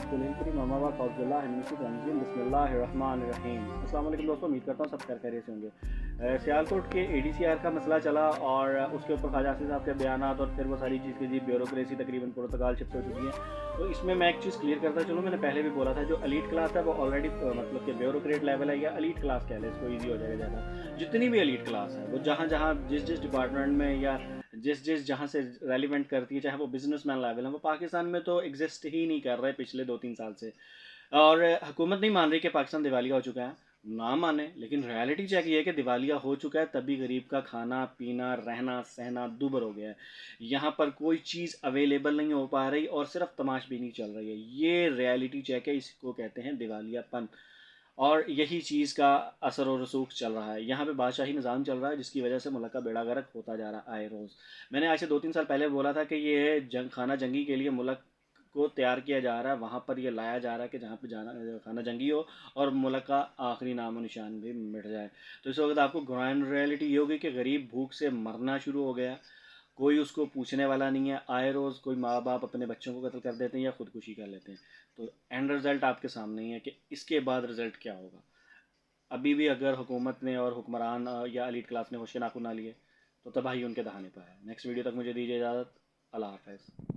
बिस्मिल्लाहिर्रहमानिर्रहीम। दोस्तों, उम्मीद करता हूँ सब खैरियत से होंगे। सियालकोट के एडीसीआर का मसला चला और उसके ऊपर ख्वाजा आसिफ साहब के बयानात और फिर वो सारी चीज़ की जी ब्यूरोक्रेसी तकरीबन प्रोटोकॉल शिफ्ट हो चुकी है। तो इसमें मैं एक चीज़ क्लियर करता चलूँ, मैंने पहले भी बोला था जो एलीट क्लास है वो ऑलरेडी मतलब कि ब्यूरोक्रेट लेवल है या एलीट क्लास कह लें, इसको ईजी हो जाएगा ज़्यादा। जितनी भी एलीट क्लास है वो जहाँ जहाँ जिस जिस डिपार्टमेंट में या जिस जिस जहाँ से रेलिवेंट करती है, चाहे वो बिजनेसमैन लेवल है, वो पाकिस्तान में तो एग्जिस्ट ही नहीं कर रहे पिछले 2-3 साल से। और हुकूमत नहीं मान रही कि पाकिस्तान दिवालिया हो चुका है। ना माने, लेकिन रियलिटी चेक ये है कि दिवालिया हो चुका है, तभी गरीब का खाना पीना रहना सहना दूभर हो गया है। यहाँ पर कोई चीज़ अवेलेबल नहीं हो पा रही और सिर्फ तमाशबीनी चल रही है। ये रियलिटी चेक है, इसको कहते हैं दिवालियापन। और यही चीज़ का असर और रसूख चल रहा है। यहाँ पे बादशाही निज़ाम चल रहा है जिसकी वजह से मुल्क का बेड़ा गर्क होता जा रहा है आए रोज़। मैंने आज से 2-3 साल पहले बोला था कि ये खाना जंगी के लिए मुल्क को तैयार किया जा रहा है, वहाँ पर ये लाया जा रहा है कि जहाँ पे जाना खाना जंगी हो और मुल्क का आखिरी नामो निशान भी मिट जाए। तो इस वक्त आपको ग्राउंड रियलिटी ये होगी कि गरीब भूख से मरना शुरू हो गया। कोई उसको पूछने वाला नहीं है। आए रोज़ कोई माँ बाप अपने बच्चों को कत्ल कर देते हैं या ख़ुदकुशी कर लेते हैं। तो एंड रिज़ल्ट आपके सामने ही है कि इसके बाद रिज़ल्ट क्या होगा। अभी भी अगर हुकूमत ने और हुक्मरान या एलीट क्लास ने होश के नाखून ना लिए तो तबाही उनके दहाने पर है। नेक्स्ट वीडियो तक मुझे दीजिए इजाज़त। अल्लाह हाफ़िज़।